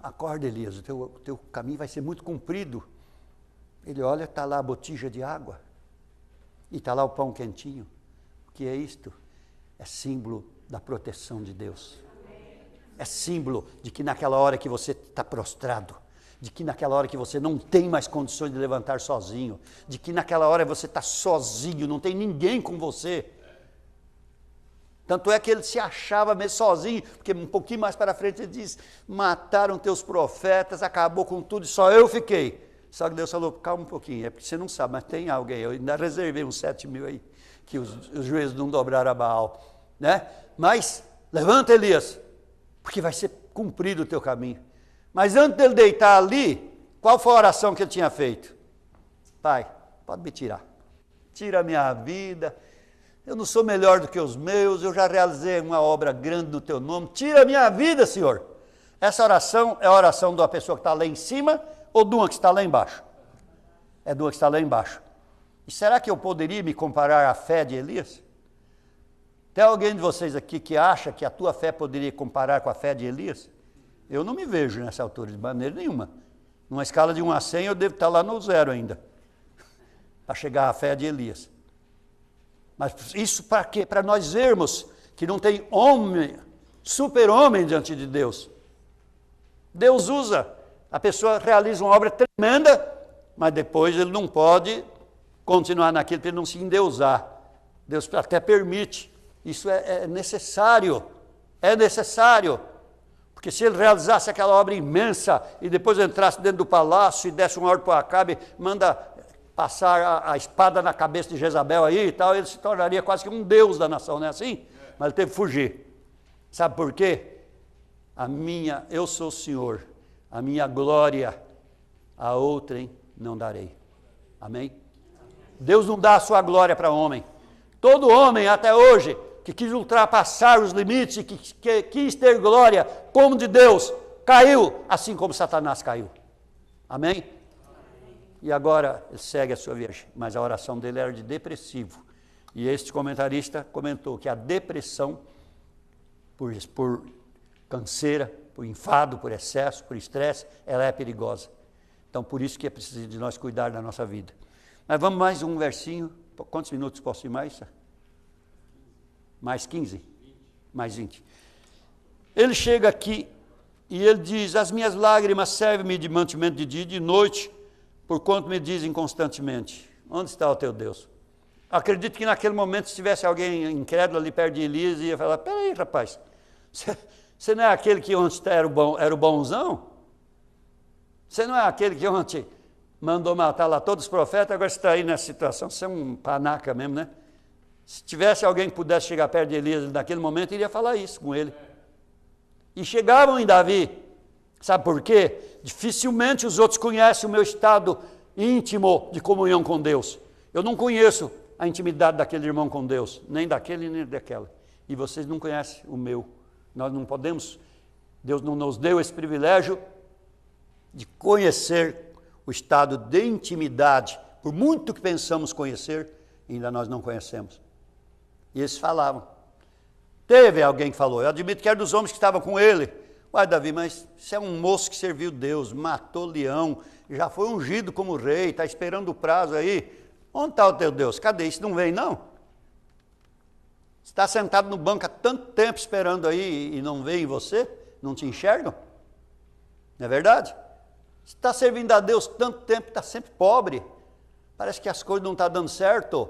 Acorda, Elias, o teu caminho vai ser muito comprido. Ele olha, está lá a botija de água, e está lá o pão quentinho. O que é isto? É símbolo da proteção de Deus. É símbolo de que naquela hora que você está prostrado, de que naquela hora que você não tem mais condições de levantar sozinho, de que naquela hora você está sozinho, não tem ninguém com você. Tanto é que ele se achava mesmo sozinho, porque um pouquinho mais para frente ele diz: mataram teus profetas, acabou com tudo e só eu fiquei. Só que Deus falou: calma um pouquinho, é porque você não sabe, mas tem alguém. Eu ainda reservei uns 7.000 aí, que os juízes não dobraram a Baal, né? Mas levanta, Elias, porque vai ser cumprido o teu caminho. Mas antes dele deitar ali, qual foi a oração que ele tinha feito? Pai, pode me tirar. Tira a minha vida. Eu não sou melhor do que os meus, eu já realizei uma obra grande no teu nome. Tira a minha vida, Senhor. Essa oração é a oração de uma pessoa que está lá em cima ou de uma que está lá embaixo? É de uma que está lá embaixo. E será que eu poderia me comparar à fé de Elias? Tem alguém de vocês aqui que acha que a tua fé poderia comparar com a fé de Elias? Eu não me vejo nessa altura de maneira nenhuma. Numa escala de 1 a 100 eu devo estar lá no 0 ainda. para chegar à fé de Elias. Mas isso para quê? Para nós vermos que não tem homem, super-homem diante de Deus. Deus usa, a pessoa realiza uma obra tremenda, mas depois ele não pode continuar naquilo para ele não se endeusar. Deus até permite. Isso é necessário. É necessário. Porque se ele realizasse aquela obra imensa e depois entrasse dentro do palácio e desse uma ordem para o Acabe, manda passar a espada na cabeça de Jezabel aí e tal, ele se tornaria quase que um deus da nação, não é assim? Mas ele teve que fugir. Sabe por quê? Eu sou o Senhor, a minha glória a outrem não darei. Amém? Deus não dá a sua glória para homem. Todo homem até hoje que quis ultrapassar os limites e que quis ter glória como de Deus, caiu assim como Satanás caiu. Amém? E agora ele segue a sua viagem, mas a oração dele era de depressivo. E este comentarista comentou que a depressão, por canseira, por enfado, por excesso, por estresse, ela é perigosa. Então, por isso que é preciso de nós cuidar da nossa vida. Mas vamos mais um versinho. Quantos minutos posso ir mais? Mais 15? 20. Mais 20. Ele chega aqui e ele diz: as minhas lágrimas servem-me de mantimento de dia e de noite, porquanto me dizem constantemente: onde está o teu Deus? Acredito que naquele momento, se tivesse alguém incrédulo ali perto de Elias, ia falar: peraí, rapaz, você não é aquele que ontem era o bonzão? Você não é aquele que ontem mandou matar lá todos os profetas, agora você está aí nessa situação, você é um panaca mesmo, né? Se tivesse alguém que pudesse chegar perto de Elias naquele momento, iria falar isso com ele. E chegavam em Davi. Sabe por quê? Dificilmente os outros conhecem o meu estado íntimo de comunhão com Deus. Eu não conheço a intimidade daquele irmão com Deus, nem daquele nem daquela. E vocês não conhecem o meu. Nós não podemos, Deus não nos deu esse privilégio de conhecer o estado de intimidade. Por muito que pensamos conhecer, ainda nós não conhecemos. E eles falavam. Teve alguém que falou, eu admito que era dos homens que estavam com ele. Uai, Davi, mas você é um moço que serviu Deus, matou leão, já foi ungido como rei, está esperando o prazo aí. Onde está o teu Deus? Cadê? Isso não vem, não? Você está sentado no banco há tanto tempo esperando aí e não vem em você? Não te enxergam? Não é verdade? Você está servindo a Deus tanto tempo, está sempre pobre. Parece que as coisas não estão dando certo.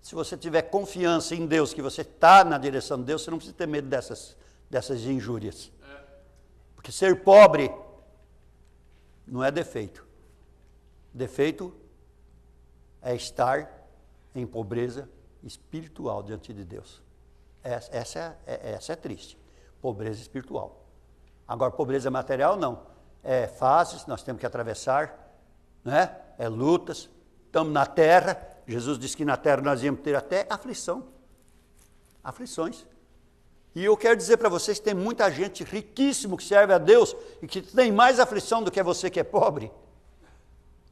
Se você tiver confiança em Deus, que você está na direção de Deus, você não precisa ter medo dessas injúrias. Porque ser pobre não é defeito. Defeito é estar em pobreza espiritual diante de Deus. Essa é triste. Pobreza espiritual. Agora, pobreza material, não. É fases, nós temos que atravessar, né? É lutas. Estamos na terra. Jesus disse que na terra nós íamos ter até aflição. Aflições. E eu quero dizer para vocês que tem muita gente riquíssima que serve a Deus e que tem mais aflição do que você que é pobre.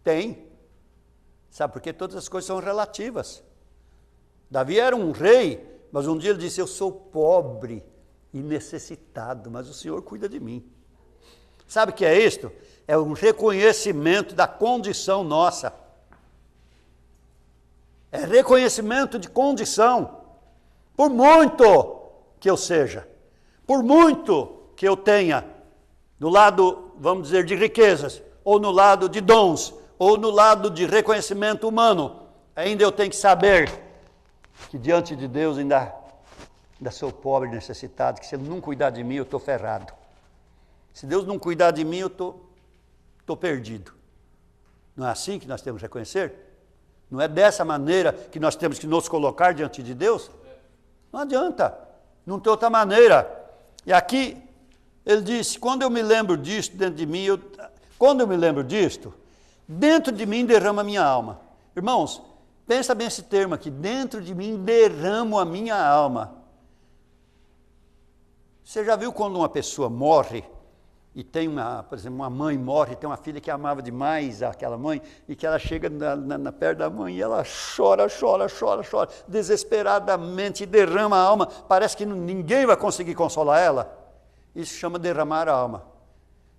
Tem. Sabe por quê? Todas as coisas são relativas. Davi era um rei, mas um dia ele disse: eu sou pobre e necessitado, mas o Senhor cuida de mim. Sabe o que é isto? É um reconhecimento da condição nossa. É reconhecimento de condição. Por muito que eu seja, por muito que eu tenha, no lado, vamos dizer, de riquezas, ou no lado de dons, ou no lado de reconhecimento humano, ainda eu tenho que saber que diante de Deus ainda sou pobre, necessitado, que se Ele não cuidar de mim, eu estou ferrado. Se Deus não cuidar de mim, eu estou perdido. Não é assim que nós temos que reconhecer? Não é dessa maneira que nós temos que nos colocar diante de Deus? Não adianta, não tem outra maneira. E aqui, ele disse, quando eu me lembro disto dentro de mim, quando eu me lembro disto, dentro de mim derrama a minha alma. Irmãos, pensa bem esse termo aqui, dentro de mim derramo a minha alma. Você já viu quando uma pessoa morre e tem por exemplo, uma mãe morre, tem uma filha que amava demais aquela mãe, e que ela chega perto da mãe e ela chora, desesperadamente, e derrama a alma, parece que ninguém vai conseguir consolar ela. Isso chama derramar a alma.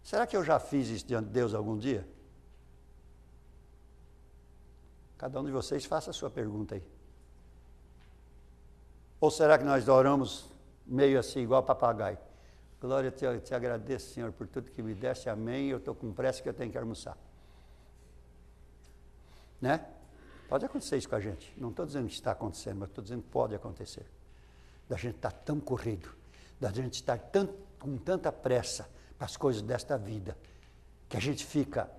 Será que eu já fiz isso diante de Deus algum dia? Cada um de vocês faça a sua pergunta aí. Ou será que nós oramos meio assim, igual papagaio? Glória, eu te agradeço, Senhor, por tudo que me deste, amém, eu estou com pressa que eu tenho que almoçar. Né? Pode acontecer isso com a gente. Não estou dizendo que está acontecendo, mas estou dizendo que pode acontecer. Da gente estar tão corrido, da gente estar com tanta pressa para as coisas desta vida, que a gente fica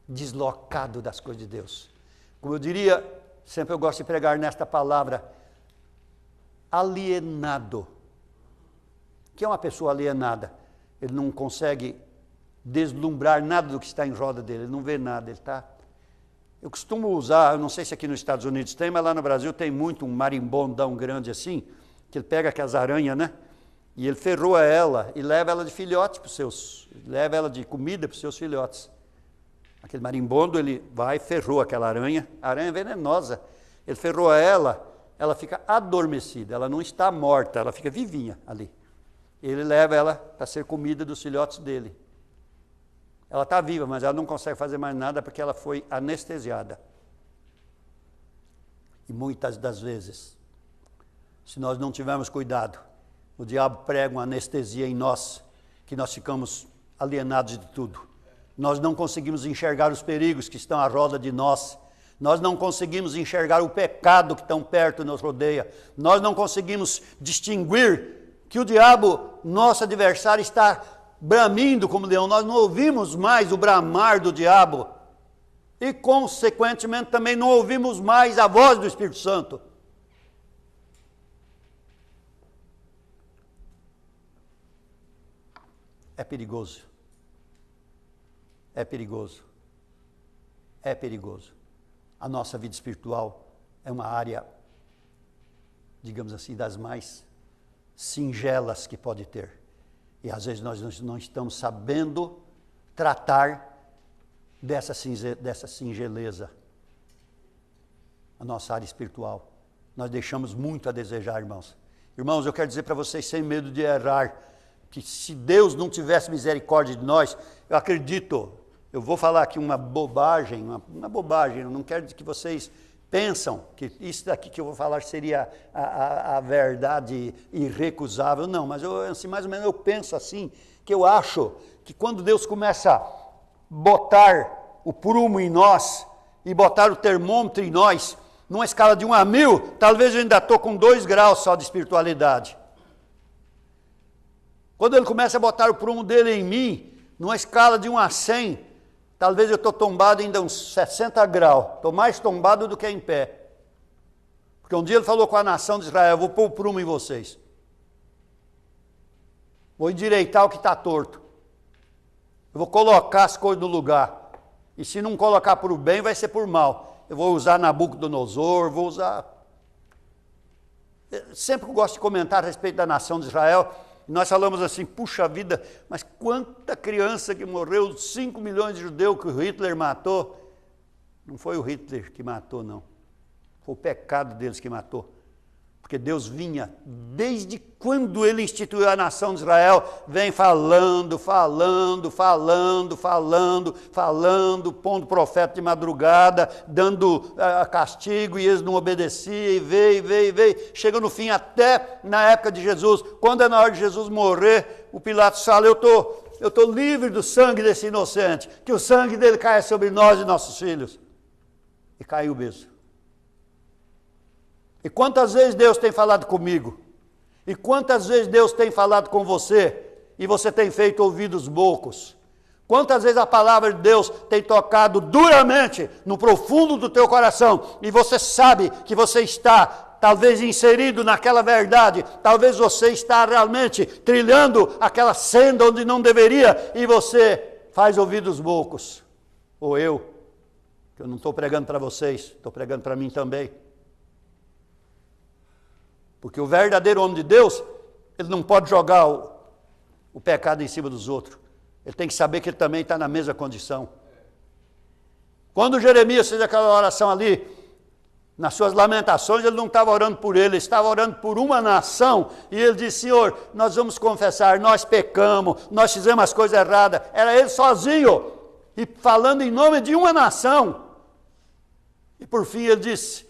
deslocado das coisas de Deus. Como eu diria, sempre eu gosto de pregar nesta palavra, alienado. O que é uma pessoa alienada? Ele não consegue deslumbrar nada do que está em roda dele, ele não vê nada, ele está... Eu costumo usar, eu não sei se aqui nos Estados Unidos tem, mas lá no Brasil tem muito um marimbondão grande assim, que ele pega aquelas aranhas, né? E ele ferroa ela e leva ela de filhote para os seus, leva ela de comida para os seus filhotes. Aquele marimbondo, ele vai e ferroa aquela aranha, a aranha é venenosa, ele ferroa ela, ela fica adormecida, ela não está morta, ela fica vivinha ali. Ele leva ela para ser comida dos filhotes dele. Ela está viva, mas ela não consegue fazer mais nada porque ela foi anestesiada. E muitas das vezes, se nós não tivermos cuidado, o diabo prega uma anestesia em nós, que nós ficamos alienados de tudo. Nós não conseguimos enxergar os perigos que estão à roda de nós. Nós não conseguimos enxergar o pecado que tão perto nos rodeia. Nós não conseguimos distinguir que o diabo, nosso adversário, está bramindo como leão. Nós não ouvimos mais o bramar do diabo. E, consequentemente, também não ouvimos mais a voz do Espírito Santo. É perigoso. É perigoso. É perigoso. A nossa vida espiritual é uma área, digamos assim, das mais singelas que pode ter. E às vezes nós não estamos sabendo tratar dessa singeleza. A nossa área espiritual. Nós deixamos muito a desejar, irmãos. Irmãos, eu quero dizer para vocês, sem medo de errar, que se Deus não tivesse misericórdia de nós, eu acredito, eu vou falar aqui uma bobagem, uma bobagem, eu não quero que vocês pensam que isso daqui que eu vou falar seria a verdade irrecusável, não, mas eu, assim, mais ou menos eu penso assim, que eu acho que quando Deus começa a botar o prumo em nós, e botar o termômetro em nós, numa escala de 1 a 1000, talvez eu ainda estou com 2 graus só de espiritualidade. Quando Ele começa a botar o prumo dele em mim, numa escala de 1 a 100, talvez eu estou tombado ainda uns 60 graus. Estou mais tombado do que em pé. Porque um dia Ele falou com a nação de Israel, vou pôr o prumo em vocês. Vou endireitar o que está torto. Eu vou colocar as coisas no lugar. E se não colocar por bem, vai ser por mal. Eu vou usar Nabucodonosor, vou usar... Sempre que eu gosto de comentar a respeito da nação de Israel, nós falamos assim, puxa vida, mas quanta criança que morreu, 5 milhões de judeus que o Hitler matou. Não foi o Hitler que matou, não. Foi o pecado deles que matou. Porque Deus vinha, desde quando Ele instituiu a nação de Israel, vem falando, pondo profeta de madrugada, dando castigo, e eles não obedeciam, e veio. Chega no fim, até na época de Jesus, quando é na hora de Jesus morrer, o Pilatos fala, eu estou livre do sangue desse inocente, que o sangue dele caia sobre nós e nossos filhos. E caiu mesmo. E quantas vezes Deus tem falado comigo? E quantas vezes Deus tem falado com você? E você tem feito ouvidos bocos? Quantas vezes a palavra de Deus tem tocado duramente no profundo do teu coração? E você sabe que você está talvez inserido naquela verdade. Talvez você está realmente trilhando aquela senda onde não deveria. E você faz ouvidos bocos. Ou eu, que eu não estou pregando para vocês, estou pregando para mim também. Porque o verdadeiro homem de Deus, ele não pode jogar o pecado em cima dos outros. Ele tem que saber que ele também está na mesma condição. Quando Jeremias fez aquela oração ali, nas suas lamentações, ele não estava orando por ele estava orando por uma nação. E ele disse, Senhor, nós vamos confessar, nós pecamos, nós fizemos as coisas erradas. Era ele sozinho, e falando em nome de uma nação. E por fim ele disse,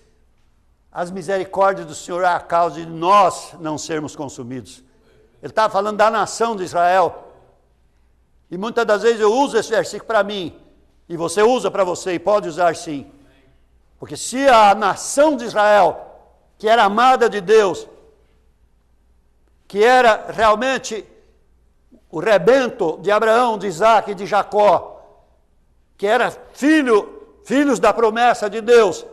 as misericórdias do Senhor é a causa de nós não sermos consumidos. Ele estava falando da nação de Israel. E muitas das vezes eu uso esse versículo para mim, e você usa para você, e pode usar sim. Porque se a nação de Israel, que era amada de Deus, que era realmente o rebento de Abraão, de Isaac e de Jacó, que era filhos da promessa de Deus,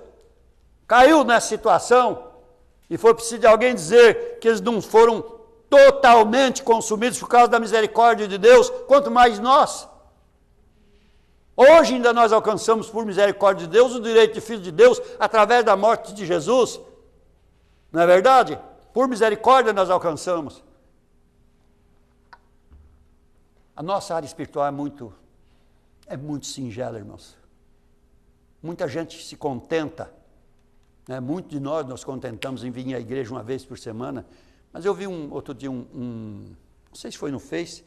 caiu nessa situação, e foi preciso de alguém dizer que eles não foram totalmente consumidos por causa da misericórdia de Deus, quanto mais nós. Hoje ainda nós alcançamos por misericórdia de Deus o direito de filho de Deus através da morte de Jesus. Não é verdade? Por misericórdia nós alcançamos. A nossa área espiritual é muito singela, irmãos. Muita gente se contenta, né? Muitos de nós nos contentamos em vir à igreja uma vez por semana. Mas eu vi outro dia não sei se foi no Face,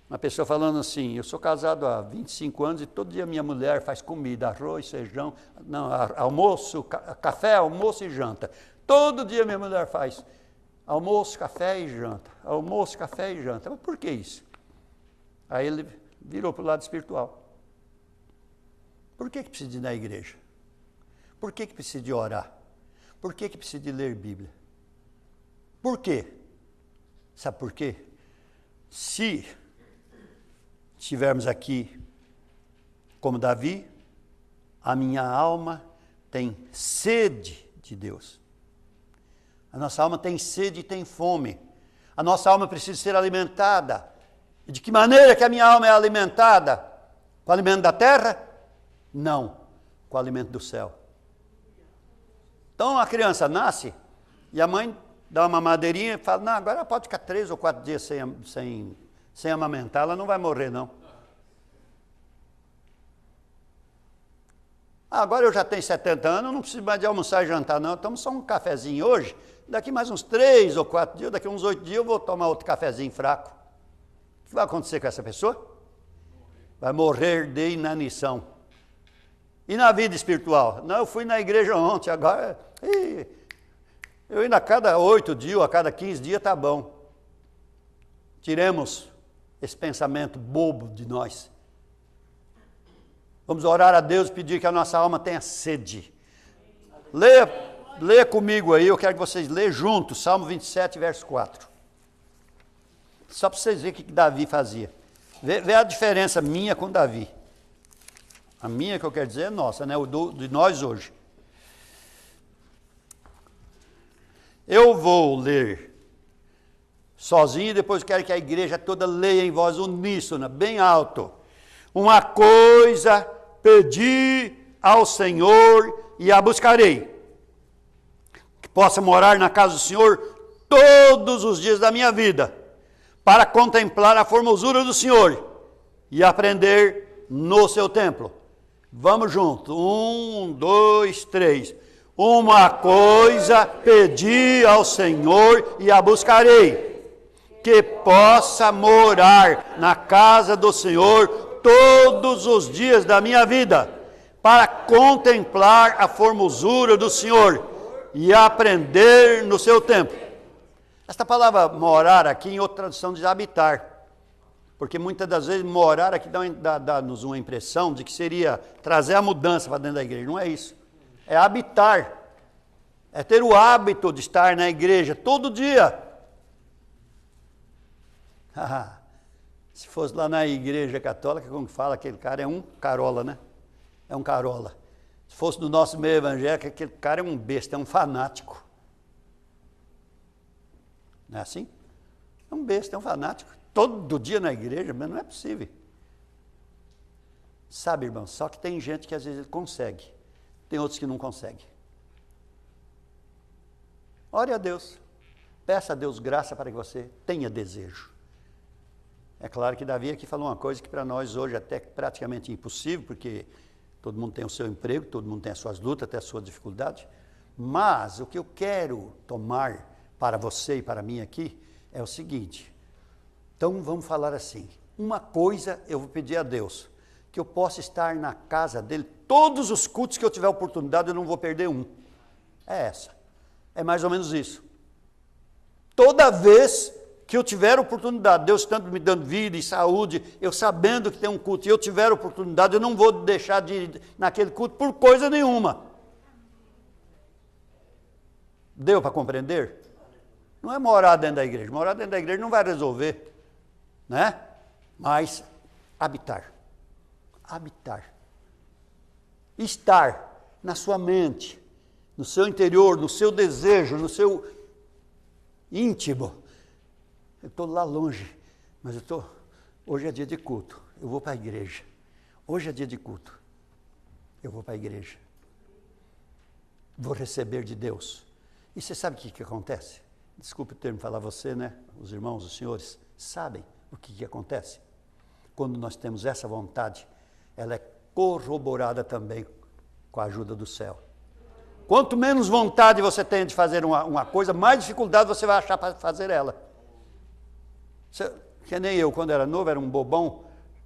uma pessoa falando assim, eu sou casado há 25 anos e todo dia minha mulher faz comida, arroz, feijão, almoço, café, almoço e janta. Todo dia minha mulher faz almoço, café e janta, almoço, café e janta. Mas por que isso? Aí ele virou para o lado espiritual. Por que precisa de ir na igreja? Por que precisa de orar? Por que precisa de ler Bíblia? Por quê? Sabe por quê? Se estivermos aqui como Davi, a minha alma tem sede de Deus. A nossa alma tem sede e tem fome. A nossa alma precisa ser alimentada. E de que maneira que a minha alma é alimentada? Com o alimento da terra? Não, com o alimento do céu. Então a criança nasce e a mãe dá uma mamadeirinha e fala, não, agora ela pode ficar 3 ou 4 dias sem amamentar, ela não vai morrer não. Agora eu já tenho 70 anos, não preciso mais de almoçar e jantar não, tomo só um cafezinho hoje, daqui mais uns 3 ou 4 dias, daqui uns 8 dias eu vou tomar outro cafezinho fraco. O que vai acontecer com essa pessoa? Vai morrer de inanição. E na vida espiritual? Não, eu fui na igreja ontem, agora... eu indo a cada 8 dias, ou a cada 15 dias, está bom. Tiremos esse pensamento bobo de nós. Vamos orar a Deus e pedir que a nossa alma tenha sede. Leia comigo aí, eu quero que vocês leiam juntos, Salmo 27, verso 4. Só para vocês verem o que Davi fazia. Vê a diferença minha com Davi. A minha que eu quero dizer é nossa, né? De nós hoje. Eu vou ler sozinho e depois quero que a igreja toda leia em voz uníssona, bem alto. Uma coisa pedi ao Senhor e a buscarei, que possa morar na casa do Senhor todos os dias da minha vida, para contemplar a formosura do Senhor e aprender no seu templo. Vamos junto, 1, 2, 3. Uma coisa pedi ao Senhor e a buscarei, que possa morar na casa do Senhor todos os dias da minha vida, para contemplar a formosura do Senhor e aprender no seu tempo. Esta palavra morar aqui, em outra tradução, diz habitar. Porque muitas das vezes morar aqui dá-nos uma impressão de que seria trazer a mudança para dentro da igreja. Não é isso. É habitar. É ter o hábito de estar na igreja todo dia. Se fosse lá na igreja católica, como fala, aquele cara é um carola, né? É um carola. Se fosse no nosso meio evangélico, aquele cara é um besta, é um fanático. Não é assim? É um besta, é um fanático. Todo dia na igreja, mas não é possível. Sabe, irmão, só que tem gente que às vezes consegue, tem outros que não conseguem. Ore a Deus, peça a Deus graça para que você tenha desejo. É claro que Davi aqui falou uma coisa que para nós hoje é até praticamente impossível, porque todo mundo tem o seu emprego, todo mundo tem as suas lutas, até as suas dificuldades. Mas o que eu quero tomar para você e para mim aqui é o seguinte. Então vamos falar assim, uma coisa eu vou pedir a Deus, que eu possa estar na casa dele. Todos os cultos que eu tiver oportunidade, eu não vou perder um. É essa. É mais ou menos isso. Toda vez que eu tiver oportunidade, Deus tanto me dando vida e saúde, eu sabendo que tem um culto, e eu tiver oportunidade, eu não vou deixar de ir naquele culto por coisa nenhuma. Deu para compreender? Não é morar dentro da igreja. Morar dentro da igreja não vai resolver, né? Mas habitar. Habitar. Estar na sua mente, no seu interior, no seu desejo, no seu íntimo. Eu estou lá longe, mas hoje é dia de culto, eu vou para a igreja. Hoje é dia de culto, eu vou para a igreja. Vou receber de Deus. E você sabe o que acontece? Desculpe o termo falar você, né? Os irmãos, os senhores, sabem o que acontece? Quando nós temos essa vontade, ela é corroborada também com a ajuda do céu. Quanto menos vontade você tem de fazer uma coisa, mais dificuldade você vai achar para fazer ela. Que nem eu, quando era novo, era um bobão,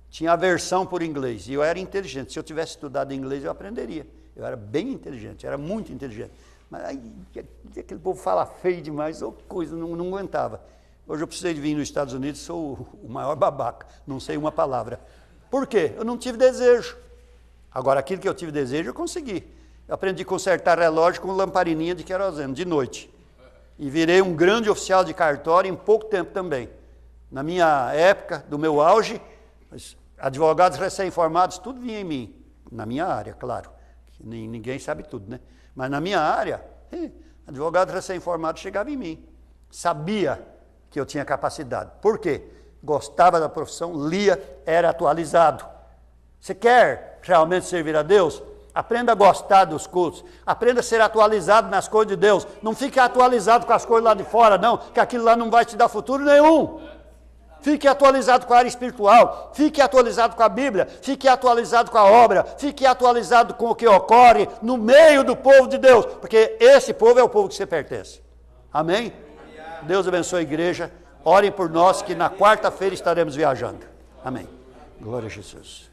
tinha aversão por inglês, e eu era inteligente. Se eu tivesse estudado inglês, eu aprenderia. Eu era bem inteligente, era muito inteligente. Mas aí, aquele povo fala feio demais, ou coisa, não aguentava. Hoje eu precisei de vir nos Estados Unidos, sou o maior babaca, não sei uma palavra. Por quê? Eu não tive desejo. Agora, aquilo que eu tive desejo, eu consegui. Eu aprendi a consertar relógio com lamparininha de querosene, de noite. E virei um grande oficial de cartório em pouco tempo também. Na minha época, do meu auge, advogados recém-formados, tudo vinha em mim. Na minha área, claro. Ninguém sabe tudo, né? Mas na minha área, advogado recém-formado chegava em mim. Sabia que eu tinha capacidade. Por quê? Gostava da profissão, lia, era atualizado. Você quer realmente servir a Deus? Aprenda a gostar dos cultos. Aprenda a ser atualizado nas coisas de Deus. Não fique atualizado com as coisas lá de fora, não, que aquilo lá não vai te dar futuro nenhum. Fique atualizado com a área espiritual, fique atualizado com a Bíblia, fique atualizado com a obra, fique atualizado com o que ocorre no meio do povo de Deus, porque esse povo é o povo que você pertence. Amém? Deus abençoe a igreja. Orem por nós que na quarta-feira estaremos viajando. Amém. Glória a Jesus.